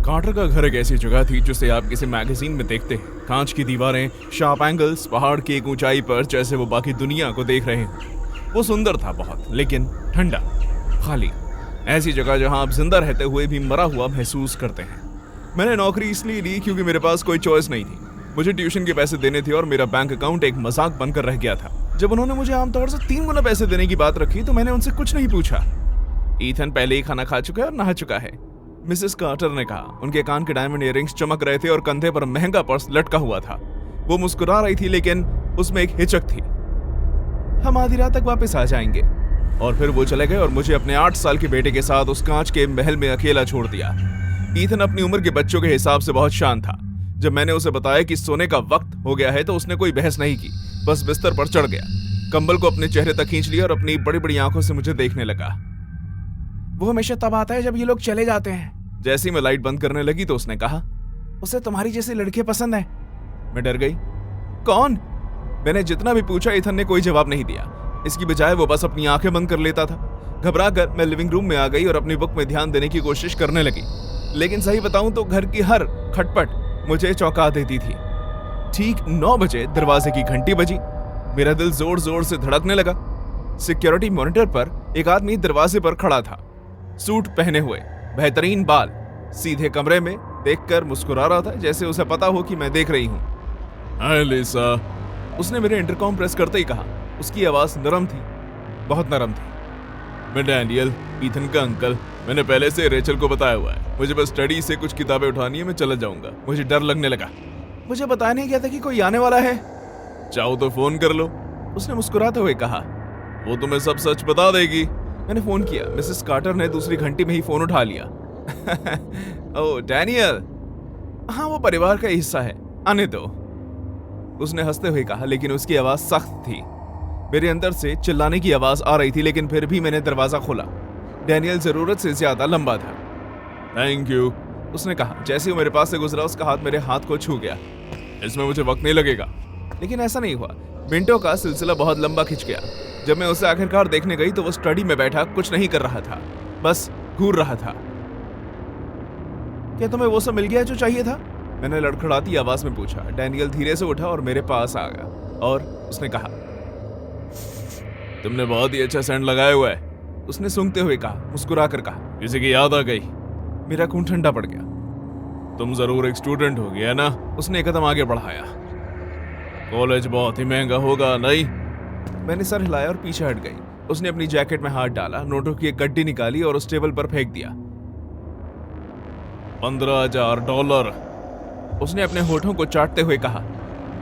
Quarter का घर एक ऐसी जगह थी जिसे आप किसी मैगजीन में देखते हैं। कांच की दीवारें, शार्प एंगल्स, पहाड़ की एक ऊंचाई पर जैसे वो बाकी दुनिया को देख रहे हैं। वो सुंदर था बहुत, लेकिन ठंडा, खाली। ऐसी जगह जहां आप जिंदा रहते हुए भी मरा हुआ महसूस करते हैं। मैंने नौकरी इसलिए ली क्योंकि मेरे पास कोई चॉइस नहीं थी। मुझे ट्यूशन के पैसे देने थे और मेरा बैंक अकाउंट एक मजाक बनकर रह गया था। जब उन्होंने मुझे आमतौर से 3 गुना पैसे देने की बात रखी तो मैंने उनसे कुछ नहीं पूछा। ईथन पहले ही खाना खा चुका है और नहा चुका है, मिसेस कार्टर ने कहा। उनके कान के डायमंड इयररिंग्स चमक रहे थे और कंधे पर महंगा पर्स लटका हुआ था। वो मुस्कुरा रही थी, लेकिन उसमें एक हिचक थी। हम आधी रात तक वापस आ जाएंगे। और फिर वो चले गए और मुझे अपने 8 साल के बेटे के साथ उस कांच के महल में अकेला छोड़ दिया। ईथन अपनी उम्र के बच्चों के हिसाब से बहुत शांत था। जब मैंने उसे बताया कि सोने का वक्त हो गया है तो उसने कोई बहस नहीं की, बस बिस्तर पर चढ़ गया, कंबल को अपने चेहरे तक खींच लिया और अपनी बड़ी बड़ी आंखों से मुझे देखने लगा। वो हमेशा तब आता है जब ये लोग चले जाते हैं। जैसे ही मैं लाइट बंद करने लगी तो उसने कहा, उसे तुम्हारी जैसे लड़के पसंद है। मैं डर गई। कौन? मैंने जितना भी पूछा, ईथन ने कोई जवाब नहीं दिया। इसकी बजाय वो बस अपनी आंखें बंद कर लेता था। घबरा कर मैं लिविंग रूम में आ गई और अपनी बुक में ध्यान देने की कोशिश करने लगी। लेकिन सही बताऊं तो घर की हर खटपट मुझे चौंका देती थी। ठीक 9 बजे दरवाजे की घंटी बजी। मेरा दिल जोर जोर से धड़कने लगा। सिक्योरिटी मॉनिटर पर एक आदमी दरवाजे पर खड़ा था, सूट पहने हुए, बेहतरीन बाल, सीधे कमरे में देखकर मुस्कुरा रहा था, जैसे उसे पता हो कि मैं देख रही हूँ। हाय लिसा, उसने मेरे इंटरकॉम प्रेस करते ही कहा। उसकी आवाज नरम थी, बहुत नरम थी। मैं डैनियल, ईथन का अंकल। मैंने पहले से रेचल को बताया हुआ है। मुझे बस स्टडी से कुछ किताबें उठानी है, मैं चला जाऊंगा। मुझे डर लगने लगा। मुझे बताया नहीं गया था कि कोई आने वाला है। चाहो तो फोन कर लो, उसने मुस्कुराते हुए कहा। वो तुम्हें सब सच बता देगी। मैंने फोन किया। मिसेस कार्टर ने दूसरी घंटी में ही फोन उठा लिया। ओह डैनियल, हाँ वो परिवार का हिस्सा है, आने दो, उसने हंसते हुए कहा, लेकिन उसकी आवाज सख्त थी। मेरे अंदर से चिल्लाने की आवाज आ रही थी, लेकिन फिर भी मैंने दरवाजा खोला। डैनियल जरूरत से ज्यादा लंबा था। थैंक यू, उसने कहा। जैसे ही मेरे पास से गुजरा, उसका हाथ मेरे हाथ को छू गया। इसमें मुझे वक्त नहीं लगेगा। लेकिन ऐसा नहीं हुआ। मिनटों का सिलसिला बहुत लंबा खिंच गया। जब मैं उसे आखिरकार देखने गई तो वो स्टडी में बैठा कुछ नहीं कर रहा था, बस घूर रहा था। क्या तुम्हें वो सब मिल गया जो चाहिए था? मैंने लड़खड़ाती आवाज में पूछा। डैनियल धीरे से उठा और मेरे पास आ गया और उसने कहा, तुमने बहुत ही अच्छा सेंट लगाया हुआ है, उसने सूंघते हुए कहा, मुस्कुरा कर कहा। किसी की याद आ गई। मेरा खून ठंडा पड़ गया। तुम जरूर एक स्टूडेंट हो गया ना, उसने एक कदम आगे बढ़ाया। कॉलेज बहुत ही महंगा होगा नहीं? मैंने सर हिलाया और पीछे हट गई। उसने अपनी जैकेट में हाथ डाला, नोटों की एक गड्डी निकाली और उस टेबल पर फेंक दिया। $15,000, उसने अपने होठों को चाटते हुए कहा।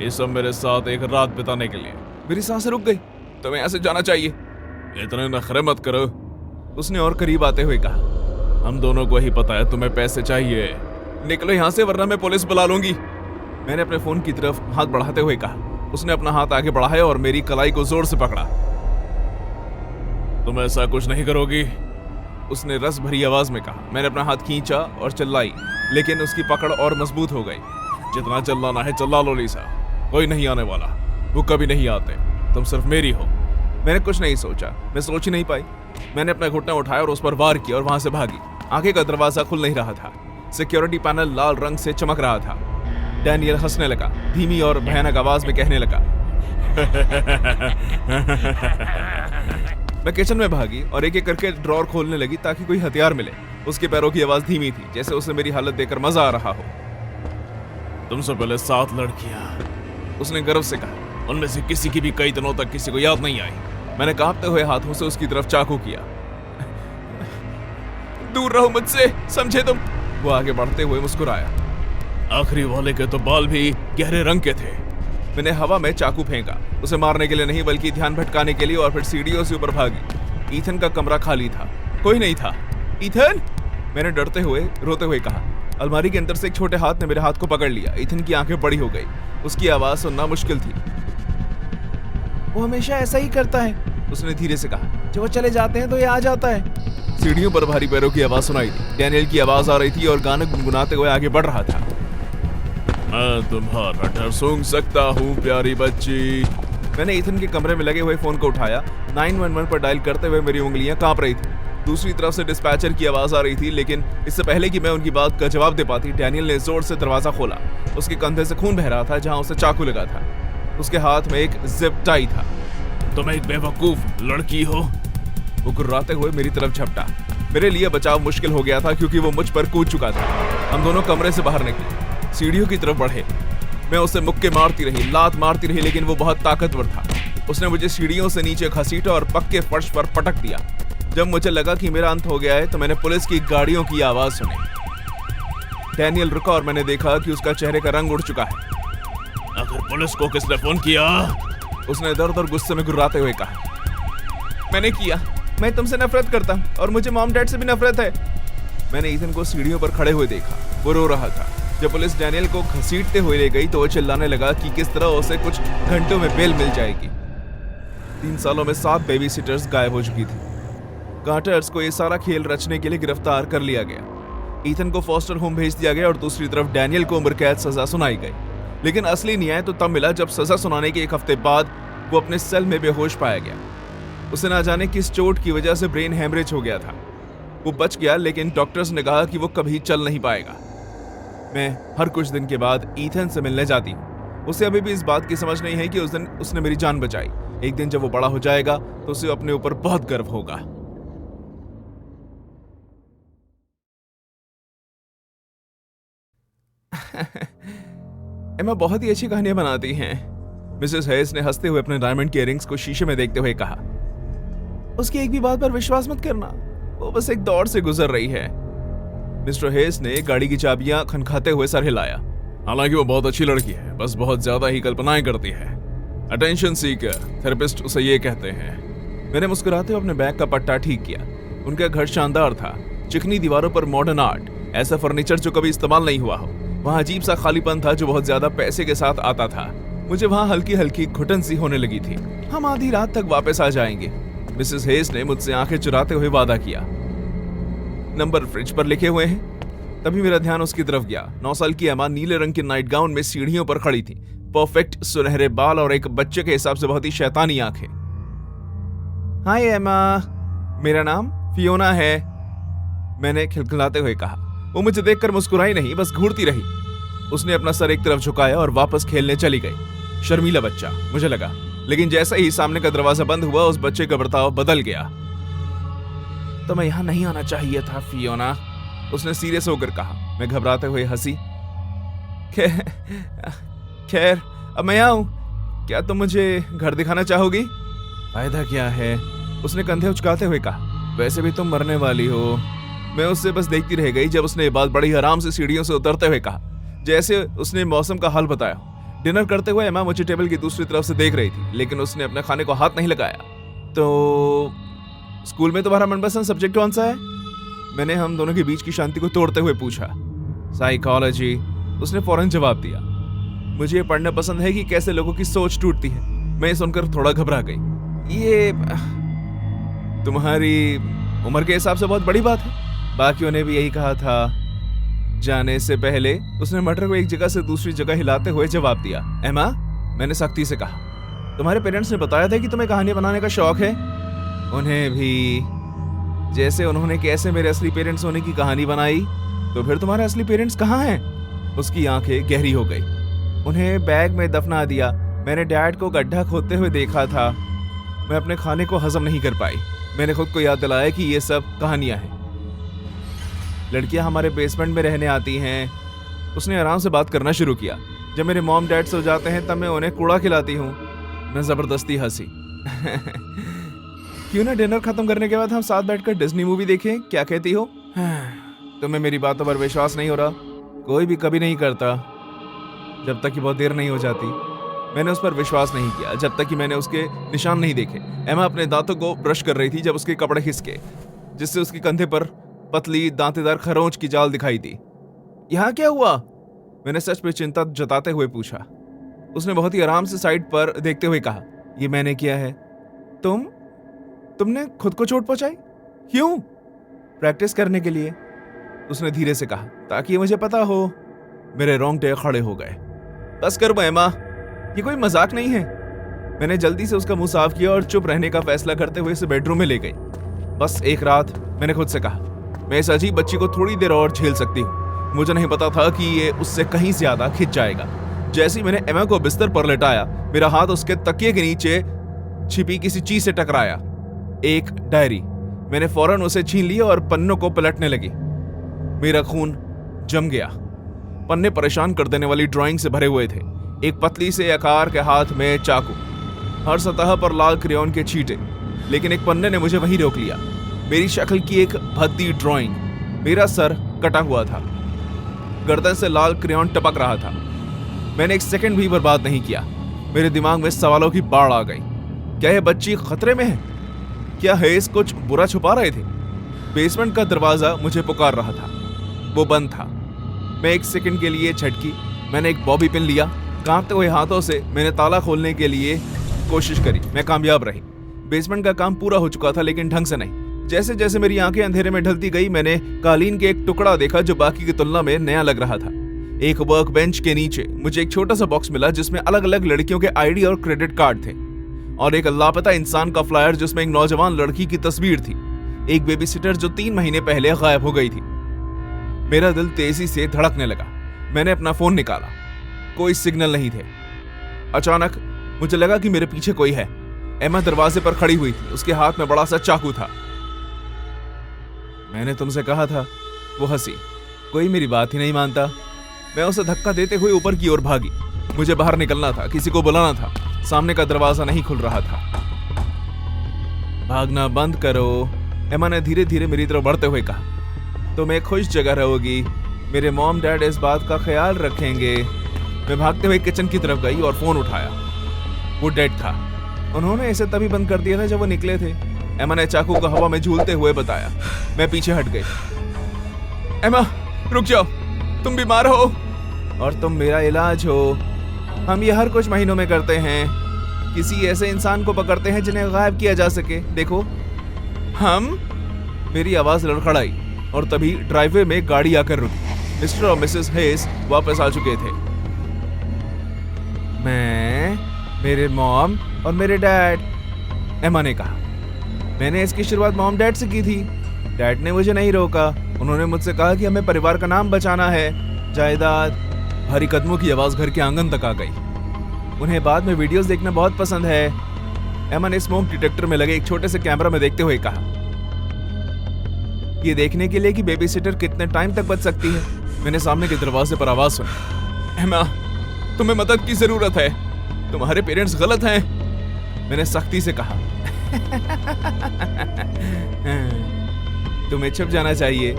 ये सब मेरे साथ एक रात बिताने के लिए। मेरी सांसें रुक गई। तुम्हें यहाँ से जाना चाहिए। इतने नखरे मत करो, उसने और करीब आते हुए कहा। हम दोनों को ही पता है तुम्हें पैसे चाहिए। निकलो यहाँ से वरना मैं पुलिस बुला लूंगी। मैंने अपने फोन की तरफ हाथ बढ़ाते हुए कहा। उसने अपना हाथ आगे बढ़ाया और मेरी कलाई को जोर से पकड़ा। तुम ऐसा कुछ नहीं करोगी, उसने रस भरी आवाज में कहा। मैंने अपना हाथ खींचा और चिल्लाई, लेकिन उसकी पकड़ और मजबूत हो गई। जितना चिल्लाना है चिल्ला लो लिसा, कोई नहीं आने वाला, वो कभी नहीं आते, तुम सिर्फ मेरी हो। मैंने कुछ नहीं सोचा, मैं सोच ही नहीं पाई। मैंने अपना घुटना उठाया और उस पर वार किया और वहां से भागी। आगे का दरवाजा खुल नहीं रहा था। सिक्योरिटी पैनल लाल रंग से चमक रहा था। डैनियल हंसने लगा, धीमी और भयानक आवाज में कहने लगा। मैं किचन में भागी और एक एक करके ड्रॉर खोलने लगी ताकि कोई हथियार मिले। उसके पैरों की आवाज धीमी थी, जैसे उसे मेरी हालत देखकर मजा आ रहा हो। तुमसे पहले 7 लड़कियां, उसने गर्व से कहा। उनमें से किसी की भी कई दिनों तक किसी को याद नहीं आई। मैंने कांपते हुए हाथों से उसकी तरफ चाकू किया। दूर रहो मुझसे, समझे तुम? वो आगे बढ़ते हुए मुस्कुराया। आखिरी वाले के तो बाल भी गहरे रंग के थे। मैंने हवा में चाकू फेंका, उसे मारने के लिए नहीं बल्कि ध्यान भटकाने के लिए, और फिर सीढ़ियों से ऊपर भागी। ईथन का कमरा खाली था, कोई नहीं था। ईथन, मैंने डरते हुए रोते हुए कहा। अलमारी के अंदर से एक छोटे हाथ ने मेरे हाथ को पकड़ लिया। ईथन की आंखें बड़ी हो गई। उसकी आवाज सुनना मुश्किल थी। वो हमेशा ऐसा ही करता है, उसने धीरे से कहा। जब वो चले जाते हैं तो ये आ जाता है। सीढ़ियों पर भारी पैरों की आवाज सुनाई दी। डैनियल की आवाज आ रही थी और गाना गुनगुनाते हुए आगे बढ़ रहा था। मैं तुम्हारा डर सूंघ सकता हूँ प्यारी बच्ची। मैंने ईथन के कमरे में लगे हुए फोन को उठाया। 911 पर डायल करते हुए मेरी उंगलियां कांप रही थी। दूसरी तरफ से डिस्पैचर की आवाज आ रही थी, लेकिन इससे पहले कि मैं उनकी बात का जवाब दे पाती, डैनियल ने जोर से दरवाजा खोला। उसके कंधे से खून बह रहा था जहां उसे चाकू लगा था। उसके हाथ में एक जिप टाई था। तुम एक बेवकूफ लड़की हो, वो गुर्राते हुए मेरी तरफ झपटा। मेरे लिए बचाव मुश्किल हो गया था क्योंकि वो मुझ पर कूद चुका था। हम दोनों कमरे से बाहर निकले, सीढ़ियों की तरफ बढ़े। मैं उसे मुक्के मारती रही, लात मारती रही, लेकिन वो बहुत ताकतवर था। उसने मुझे सीढ़ियों से नीचे घसीटा और पक्के फर्श पर पटक दिया। जब मुझे लगा कि मेरा अंत हो गया है तो मैंने पुलिस की गाड़ियों की आवाज सुनी। डैनियल रुका और मैंने देखा कि उसका चेहरे का रंग उड़ चुका है। आखिर पुलिस को किसने फोन किया? उसने दर्द और गुस्से में गुर्राते हुए कहा। मैंने किया। मैं तुमसे नफरत करता हूं और मुझे मॉम डैड से भी नफरत है। मैंने ईथन को सीढ़ियों पर खड़े हुए देखा। वो रो रहा था। जब पुलिस डैनियल को घसीटते हुए ले गई तो वो चिल्लाने लगा कि किस तरह उसे कुछ घंटों में बेल मिल जाएगी। 3 सालों में 7 बेबी सिटर्स गायब हो चुकी थी। कार्टर्स को ये सारा खेल रचने के लिए गिरफ्तार कर लिया गया। ईथन को फॉस्टर होम भेज दिया गया और दूसरी तरफ डैनियल को उम्र कैद सजा सुनाई गई। लेकिन असली न्याय तो तब मिला जब सजा सुनाने के 1 हफ्ते बाद वो अपने सेल में बेहोश पाया गया। उसे ना जाने किस चोट की वजह से ब्रेन हैमरेज हो गया था। वो बच गया, लेकिन डॉक्टर्स ने कहा कि वो कभी चल नहीं पाएगा। मैं हर कुछ दिन के बाद ईथन से मिलने जाती हूँ। उसे अभी भी इस बात की समझ नहीं है कि उस दिन उसने मेरी जान बचाई। एक दिन जब वो बड़ा हो जाएगा तो उसे अपने ऊपर बहुत गर्व होगा। एमा बहुत ही अच्छी कहानियां बनाती हैं। मिसेस हेस ने हंसते हुए अपने डायमंड के इयररिंग्स को शीशे में देखते हुए कहा। उसकी एक भी बात पर विश्वास मत करना, वो बस एक दौर से गुजर रही है। मिस्टर हेस ने गाड़ी की चाबियां खनखाते हुए सर हिलाया। हालांकि वो बहुत अच्छी लड़की है, बस बहुत ज्यादा ही कल्पनाएं करती है। अटेंशन सीकर, थेरेपिस्ट उसे ये कहते हैं। मैंने मुस्कुराते हुए अपने बैग का पट्टा ठीक किया। उनका घर शानदार था। चिकनी दीवारों पर मॉडर्न आर्ट, ऐसा फर्नीचर जो कभी इस्तेमाल नहीं हुआ हो। वहाँ अजीब सा खालीपन था जो बहुत ज्यादा पैसे के साथ आता था। मुझे वहाँ हल्की हल्की घुटन सी होने लगी थी। हम आधी रात तक वापस आ जाएंगे, मिसेस हेस ने मुझसे आंखें चुराते हुए वादा किया। नंबर फ्रिज पर लिखे हुए हैं। तभी मेरा ध्यान उसकी तरफ गया। 9 साल की एमा नीले रंग के नाइट गाउन में सीढ़ियों पर खड़ी थी। परफेक्ट सुनहरे बाल और एक बच्चे के हिसाब से बहुत ही शैतानी आंखें। हाय एमा, मेरा नाम फियोना है, मैंने खिलखिलाते हुए कहा। वो मुझे देखकर मुस्कुराई नहीं, बस घूरती रही। उसने अपना सर एक तरफ झुकाया और वापस खेलने चली गई। शर्मीला बच्चा, मुझे लगा, लेकिन जैसा ही सामने का दरवाजा बंद हुआ उस बच्चे का बर्ताव बदल गया। तो मैं यहाँ नहीं आना चाहिए था फियोना, उसने सीरियस होकर कहा। मैं घबराते हुए हंसी। खैर, अब मैं यहाँ हूँ, क्या तुम मुझे घर दिखाना चाहोगी? फायदा क्या है, उसने कंधे उचकाते हुए कहा। वैसे भी तुम मरने वाली हो। मैं उससे बस देखती रह गई जब उसने ये बात बड़ी आराम से सीढ़ियों से उतरते हुए कहा, जैसे उसने मौसम का हाल बताया। डिनर करते हुए एमा मुझे टेबल की दूसरी तरफ से देख रही थी, लेकिन उसने अपने खाने को हाथ नहीं लगाया। तो स्कूल में तुम्हारा मनपसंद सब्जेक्ट कौन सा है? मैंने हम दोनों के बीच की शांति को तोड़ते हुए पूछा। साइकोलॉजी, उसने फौरन जवाब दिया। मुझे ये पढ़ना पसंद है कि कैसे लोगों की सोच टूटती है। मैं सुनकर थोड़ा घबरा गई। ये तुम्हारी उम्र के हिसाब से बहुत बड़ी बात है। बाकियों ने भी यही कहा था। जाने से पहले उसने मटर को एक जगह से दूसरी जगह हिलाते हुए जवाब दिया। एमा, मैंने सख्ती से कहा, तुम्हारे पेरेंट्स ने बताया था कि तुम्हें कहानी बनाने का शौक है। उन्हें भी। जैसे उन्होंने कैसे मेरे असली पेरेंट्स होने की कहानी बनाई, तो फिर तुम्हारे असली पेरेंट्स कहाँ हैं? उसकी आंखें गहरी हो गई। उन्हें बैग में दफना दिया। मैंने डैड को गड्ढा खोदते हुए देखा था। मैं अपने खाने को हजम नहीं कर पाई। मैंने खुद को याद दिलाया कि ये सब कहानियां हैं। लड़कियां हमारे बेसमेंट में रहने आती हैं। उसने आराम से बात करना शुरू किया। जब मेरे मॉम डैड सो जाते हैं तब मैं उन्हें कूड़ा खिलाती हूँ। मैं जबरदस्ती हंसी। क्यों ना डिनर खत्म करने के बाद हम साथ बैठकर डिज्नी मूवी देखें, क्या कहती हो? तुम्हें मेरी बातों पर विश्वास नहीं हो रहा? कोई भी कभी नहीं करता जब तक कि बहुत देर नहीं हो जाती। मैंने उस पर विश्वास नहीं किया जब तक कि मैंने उसके निशान नहीं देखे। एमा अपने दांतों को ब्रश कर रही थी जब उसके कपड़े खिसके, जिससे उसके कंधे पर पतली दांतेदार खरोंच की जाल दिखाई दी। यहाँ क्या हुआ? मैंने सच पे चिंता जताते हुए पूछा। उसने बहुत ही आराम से साइड पर देखते हुए कहा, ये मैंने किया है। तुमने खुद को चोट पहुंचाई? क्यों? प्रैक्टिस करने के लिए, उसने धीरे से कहा, ताकि मुझे पता हो। मेरे रोंगटे खड़े हो गए। बस कर एमा, ये कोई मजाक नहीं है। मैंने जल्दी से उसका मुंह साफ किया और चुप रहने का फैसला करते हुए उसे बेडरूम में ले गई। बस एक रात मैंने खुद से कहा, मैं इस अजीब बच्ची को थोड़ी देर और झेल सकती हूँ। मुझे नहीं पता था कि ये उससे कहीं ज्यादा खिंच जाएगा। जैसे ही मैंने एमा को बिस्तर पर लेटाया, मेरा हाथ उसके तकिए के नीचे छिपी किसी चीज से टकराया। एक डायरी। मैंने फौरन उसे छीन लिया और पन्नों को पलटने लगी। मेरा खून जम गया। पन्ने परेशान कर देने वाली ड्राइंग से भरे हुए थे। एक पतली से आकार के हाथ में चाकू, हर सतह पर लाल क्रेयॉन के छींटे, लेकिन एक पन्ने ने मुझे वहीं रोक लिया। मेरी शक्ल की एक भद्दी ड्राइंग। मेरा सर कटा हुआ था, गर्दन से लाल क्रेयॉन टपक रहा था। मैंने एक सेकंड भी बर्बाद नहीं किया। मेरे दिमाग में सवालों की बाढ़ आ गई। क्या यह बच्ची खतरे में है? क्या हेस कुछ बुरा छुपा रहे थे? बेसमेंट का दरवाजा मुझे पुकार रहा था, वो बंद था। मैं एक सेकंड के लिए झटकी। मैंने एक बॉबी पिन लिया। कांपते हुए हाथों से मैंने ताला खोलने के लिए कोशिश करी। मैं कामयाब रही। बेसमेंट का काम पूरा हो चुका था, लेकिन ढंग से नहीं। जैसे जैसे मेरी आंखें अंधेरे में ढलती गई, मैंने कालीन के एक टुकड़ा देखा जो बाकी की तुलना में नया लग रहा था। एक वर्क बेंच के नीचे मुझे एक छोटा सा बॉक्स मिला जिसमें अलग अलग लड़कियों के आईडी और क्रेडिट कार्ड थे, और एक लापता इंसान का फ्लायर जिसमें एक नौजवान लड़की की तस्वीर थी, एक बेबी सिटर जो 3 महीने पहले गायब हो गई थी। मेरा दिल तेजी से धड़कने लगा। मैंने अपना फोन निकाला। कोई सिग्नल नहीं थे। अचानक मुझे लगा कि मेरे पीछे कोई है। एमा दरवाजे पर खड़ी हुई थी। उसके हाथ में बड़ा सा चाकू था। मैंने तुमसे कहा था। वो हंसी। कोई मेरी बात ही नहीं मानता। मैं उसे धक्का देते हुए ऊपर की ओर भागी। मुझे बाहर निकलना था, किसी को बुलाना था। सामने का दरवाजा नहीं खुल रहा था। भागना बंद करो, एमा ने धीरे धीरे मेरी तरफ बढ़ते हुए कहा। तुम एक खुश जगह रहोगी। मेरे मॉम डैड इस बात का ख्याल रखेंगे। मैं भागते हुए किचन की तरफ गई और फोन उठाया। वो डेड था। उन्होंने इसे तभी बंद कर दिया था जब वो निकले थे, एमा ने चाकू को हवा में झूलते हुए बताया। मैं पीछे हट गई। एमा, रुक जाओ, तुम बीमार हो और तुम मेरा इलाज हो। हम ये हर कुछ महीनों में करते हैं। किसी ऐसे इंसान को पकड़ते हैं जिन्हें गायब किया जा सके। देखो, हम। मेरी आवाज लड़खड़ाई और तभी ड्राइववे में गाड़ी आकर रुकी। मिस्टर और मिसेस हेस वापस आ चुके थे। मैं, मेरे मॉम और मेरे डैड, एमा ने कहा। मैंने इसकी शुरुआत मॉम डैड से की थी। डैड ने मुझे नहीं रोका। उन्होंने मुझसे कहा कि हमें परिवार का नाम बचाना है, जायदाद। भारी कदमों की आवाज घर के आंगन तक आ गई। उन्हें बाद में वीडियोस देखना बहुत पसंद है, एमा ने स्मोक डिटेक्टर में लगे एक छोटे से कैमरा में देखते हुए कहा। ये देखने के लिए कि बेबी सिटर कितने टाइम तक बच सकती है। मैंने सामने के दरवाजे पर आवाज सुनी। एमा, तुम्हें मदद की जरूरत है। तुम्हारे पेरेंट्स गलत हैं, मैंने सख्ती से कहा। तुम्हें छुप जाना चाहिए।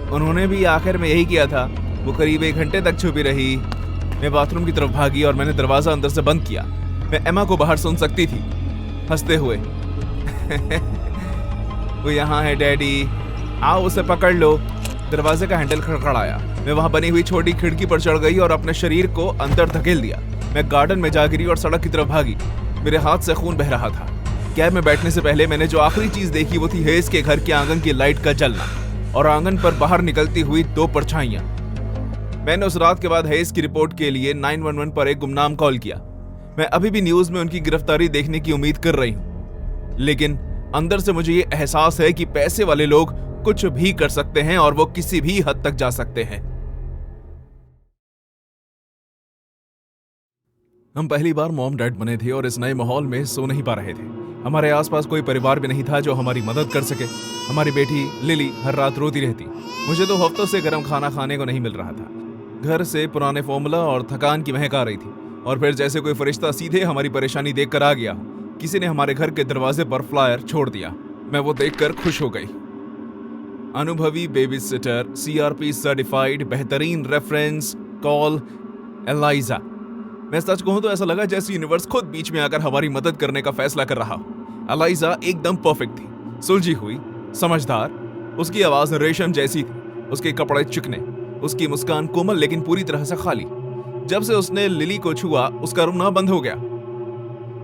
उन्होंने भी आखिर में यही किया था। वो करीब 1 घंटे तक छुपी रही। मैं बाथरूम की तरफ भागी और मैंने दरवाजा अंदर से बंद किया। मैं एमा को बाहर सुन सकती थी, हंसते हुए। वो यहाँ है डैडी, आओ उसे पकड़ लो। दरवाजे का हैंडल खड़खड़ाया। मैं वहां बनी हुई छोटी खिड़की पर चढ़ गई और अपने शरीर को अंदर धकेल दिया। मैं गार्डन में जा गिरी और सड़क की तरफ भागी। मेरे हाथ से खून बह रहा था। कैब में बैठने से पहले मैंने जो आखिरी चीज देखी वो थी हेस के घर के आंगन की लाइट का जलना और आंगन पर बाहर निकलती हुई 2 परछाइयां। मैंने उस रात के बाद हेस की रिपोर्ट के लिए 911 पर एक गुमनाम कॉल किया। मैं अभी भी न्यूज में उनकी गिरफ्तारी देखने की उम्मीद कर रही हूँ, लेकिन अंदर से मुझे ये एहसास है कि पैसे वाले लोग कुछ भी कर सकते हैं और वो किसी भी हद तक जा सकते हैं। हम पहली बार मॉम डैड बने थे और इस नए माहौल में सो नहीं पा रहे थे। हमारे आसपास कोई परिवार भी नहीं था जो हमारी मदद कर सके। हमारी बेटी लिली हर रात रोती रहती। मुझे 2 हफ्तों से गर्म खाना खाने को नहीं मिल रहा था। घर से पुराने फॉर्मूला और थकान की महक आ रही थी, और फिर जैसे कोई फरिश्ता सीधे हमारी परेशानी देखकर आ गया। किसी ने हमारे घर के दरवाजे पर फ्लायर छोड़ दिया। मैं वो देखकर खुश हो गई। अनुभवी बेबी सिटर, CRP सर्टिफाइड, बेहतरीन रेफरेंस, कॉल एलाइजा। मैं सच कहूं तो ऐसा लगा जैसे यूनिवर्स खुद बीच में आकर हमारी मदद करने का फैसला कर रहा हो। एलाइजा एकदम परफेक्ट थी, सुलझी हुई, समझदार। उसकी आवाज रेशम जैसी थी, उसके कपड़े चिकने, उसकी मुस्कान कोमल लेकिन पूरी तरह से खाली। जब से उसने लिली को छुआ, उसका रोना बंद हो गया।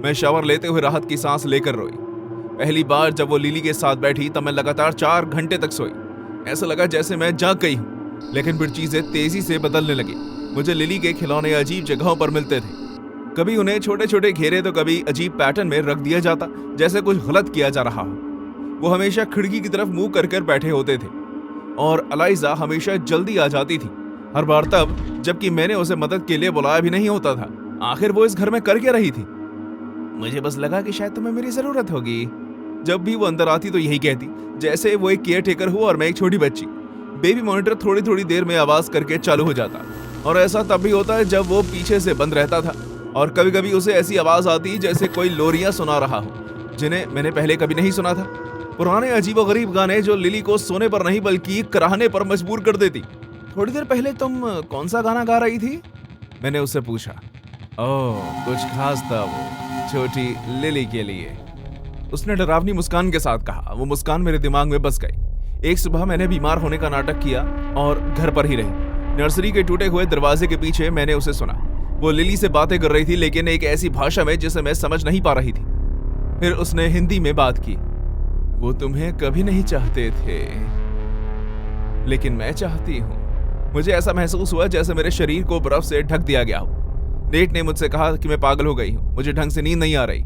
मैं शावर लेते हुए राहत की सांस लेकर रोई। पहली बार जब वो लिली के साथ बैठी तब मैं लगातार 4 घंटे तक सोई। ऐसा लगा जैसे मैं जाग गई हूँ। लेकिन फिर चीजें तेजी से बदलने लगी। मुझे लिली के खिलौने अजीब जगहों पर मिलते थे। कभी उन्हें छोटे छोटे घेरे तो कभी अजीब पैटर्न में रख दिया जाता, जैसे कुछ गलत किया जा रहा हो। वो हमेशा खिड़की की तरफ मुंह कर कर बैठे होते थे और अलाइजा हमेशा जल्दी आ जाती थी, हर बार तब जबकि मैंने उसे मदद के लिए बुलाया भी नहीं होता था। आखिर वो इस घर में कर क्या रही थी? मुझे बस लगा कि शायद तुम्हें मेरी जरूरत होगी। जब भी वो अंदर आती तो यही कहती, जैसे वो एक केयर टेकर हो और मैं एक छोटी बच्ची। बेबी मॉनिटर थोड़ी थोड़ी देर में आवाज करके चालू हो जाता और ऐसा तब भी होता है जब वो पीछे से बंद रहता था और कभी कभी उसे ऐसी आवाज आती जैसे कोई लोरियां सुना रहा हो जिन्हें मैंने पहले कभी नहीं सुना था। पुराने अजीबोगरीब गाने जो लिली को सोने पर नहीं बल्कि कराहने पर मजबूर कर देती। थोड़ी देर पहले तुम कौन सा गाना गा रही थी? मैंने उससे पूछा। ओह, कुछ खास था वो छोटी लिली के लिए, उसने डरावनी मुस्कान के साथ कहा। वो मुस्कान मेरे दिमाग में बस गई। एक सुबह मैंने बीमार होने का नाटक किया और घर पर ही रही। नर्सरी के टूटे हुए दरवाजे के पीछे मैंने उसे सुना। वो लिली से बातें कर रही थी, लेकिन एक ऐसी भाषा में जिसे मैं समझ नहीं पा रही थी। फिर उसने हिंदी में बात की। वो तुम्हें कभी नहीं चाहते थे, लेकिन मैं चाहती हूँ। मुझे ऐसा महसूस हुआ जैसे मेरे शरीर को बर्फ से ढक दिया गया हो। नेट ने मुझसे कहा कि मैं पागल हो गई हूँ, मुझे ढंग से नींद नहीं आ रही।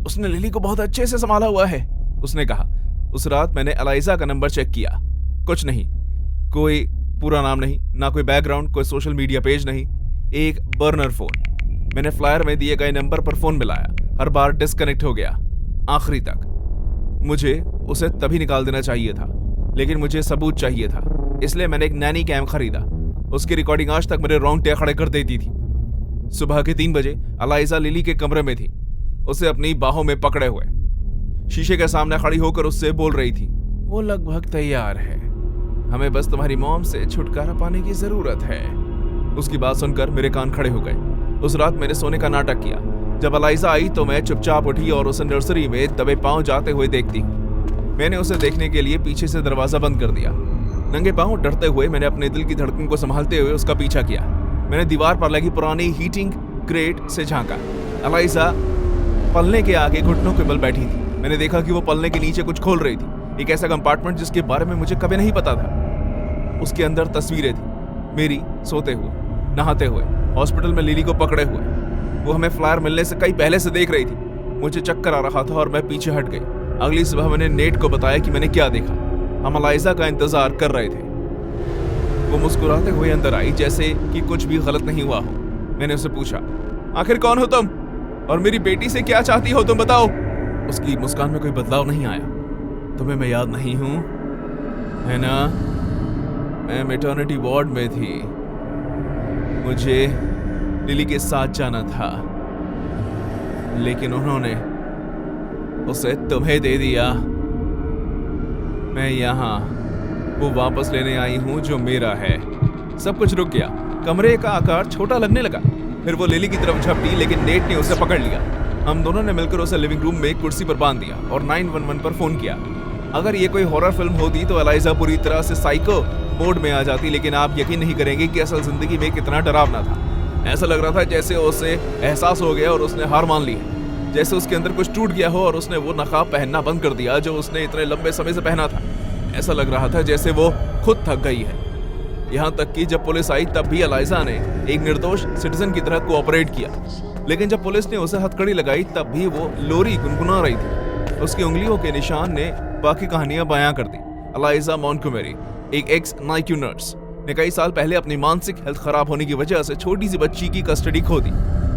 उसने लिली को बहुत अच्छे से संभाला हुआ है, उसने कहा। उस रात मैंने अलाइजा का नंबर चेक किया, कुछ नहीं, कोई पूरा नाम नहीं, ना कोई बैकग्राउंड, कोई सोशल मीडिया पेज नहीं, एक बर्नर फोन। मैंने फ्लायर में दिए गए नंबर पर फोन मिलाया, हर बार डिस्कनेक्ट हो गया, आखिरी तक। मुझे उसे तभी निकाल देना चाहिए था, लेकिन मुझे सबूत चाहिए था, इसलिए मैंने एक नैनी कैम खरीदा। उसकी रिकॉर्डिंग आज तक मेरे रोंगटे खड़े कर देती थी। सुबह के 3 बजे अलाइजा लिली के कमरे में थी, उसे अपनी बाहों में पकड़े हुए। शीशे के सामने खड़ी होकर उससे बोल रही थी, वो लगभग तैयार है, हमें बस तुम्हारी मॉम से छुटकारा पाने की जरूरत है। उसकी बात सुनकर मेरे कान खड़े हो गए। उस रात मैंने सोने का नाटक किया। जब अलाइजा आई तो मैं चुपचाप उठी और उसे नर्सरी में दबे पांव जाते हुए देखती हूँ। मैंने उसे देखने के लिए पीछे से दरवाजा बंद कर दिया। नंगे पांव डरते हुए मैंने अपने दिल की धड़कन को संभालते हुए उसका पीछा किया। मैंने दीवार पर लगी पुरानी हीटिंग ग्रेट से झांका। अलाइजा पलने के आगे घुटनों के बल बैठी थी। मैंने देखा कि वो पलने के नीचे कुछ खोल रही थी, एक ऐसा कंपार्टमेंट जिसके बारे में मुझे कभी नहीं पता था। उसके अंदर तस्वीरें थी, मेरी सोते हुए, नहाते हुए, हॉस्पिटल में लिली को पकड़े हुए। वो हमें फ्लायर मिलने से कई पहले से देख रही थी। मुझे चक्कर आ रहा था और मैं पीछे हट गई। अगली सुबह मैंने नेट को बताया कि मैंने क्या देखा। हम अलाइजा का इंतजार कर रहे थे। वो मुस्कुराते हुए अंदर आई जैसे कि कुछ भी गलत नहीं हुआ हो। मैंने उससे पूछा, आखिर कौन हो तुम और मेरी बेटी से क्या चाहती हो, तुम बताओ। उसकी मुस्कान में कोई बदलाव नहीं आया। तुम्हें मैं याद नहीं हूं, है ना? मैं मैटरनिटी वार्ड में थी, मुझे लिली के साथ जाना था, लेकिन उन्होंने उसे तुम्हें दे दिया। मैं यहाँ वो वापस लेने आई हूँ जो मेरा है। सब कुछ रुक गया। कमरे का आकार छोटा लगने लगा। फिर वो लिली की तरफ झपटी, लेकिन नेट ने उसे पकड़ लिया। हम दोनों ने मिलकर उसे लिविंग रूम में एक कुर्सी पर बांध दिया और 911 पर फोन किया। अगर ये कोई हॉरर फिल्म होती तो अलाइजा पूरी तरह से साइको मोड में आ जाती, लेकिन आप यकीन नहीं करेंगे कि असल जिंदगी में कितना डरावना था। ऐसा लग रहा था जैसे उसे एहसास हो गया और उसने हार मान ली, जैसे उसके अंदर कुछ टूट गया हो और उसने वो नकाब पहनना बंद कर दिया जो उसने इतने लंबे समय से पहना था। ऐसा लग रहा था जैसे वो खुद थक गई है। यहाँ तक कि जब पुलिस आई तब भी अलाइजा ने एक निर्दोष सिटीजन की तरह कोऑपरेट किया, लेकिन जब पुलिस ने उसे हथकड़ी लगाई तब भी वो लोरी गुनगुना रही थी। उसकी उंगलियों के निशान ने बाकी कहानियां बयां कर दी। अलाइजा मॉन्टगोमेरी, एक एक्स नाइक्यू नर्स, ने कई साल पहले अपनी मानसिक हेल्थ खराब होने की वजह से छोटी सी बच्ची की कस्टडी खो दी।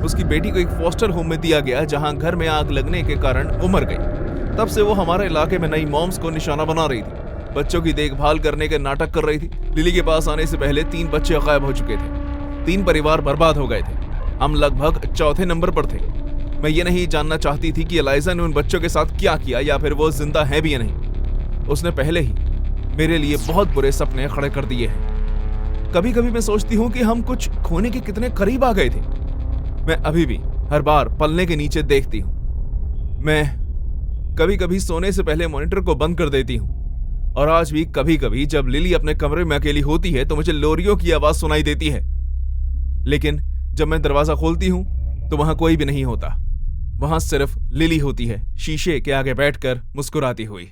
उसकी बेटी को एक फॉस्टर होम में दिया गया जहां घर में आग लगने के कारण वो मर गई। तब से वो हमारे इलाके में नई मॉम्स को निशाना बना रही थी, बच्चों की देखभाल करने के नाटक कर रही थी। लिली के पास आने से पहले 3 बच्चे गायब हो चुके थे। 3 परिवार बर्बाद हो गए थे। हम लगभग चौथे नंबर पर थे। मैं ये नहीं जानना चाहती थी कि अलाइजा ने उन बच्चों के साथ क्या किया या फिर वो जिंदा है भी या नहीं। उसने पहले ही मेरे लिए बहुत बुरे सपने खड़े कर दिए हैं। कभी कभी मैं सोचती हूँ कि हम कुछ खोने के कितने करीब आ गए थे। मैं अभी भी हर बार पलने के नीचे देखती हूँ। मैं कभी कभी सोने से पहले मॉनिटर को बंद कर देती हूँ, और आज भी कभी कभी जब लिली अपने कमरे में अकेली होती है तो मुझे लोरियों की आवाज सुनाई देती है। लेकिन जब मैं दरवाजा खोलती हूँ तो वहां कोई भी नहीं होता। वहां सिर्फ लिली होती है, शीशे के आगे बैठकर मुस्कुराती हुई।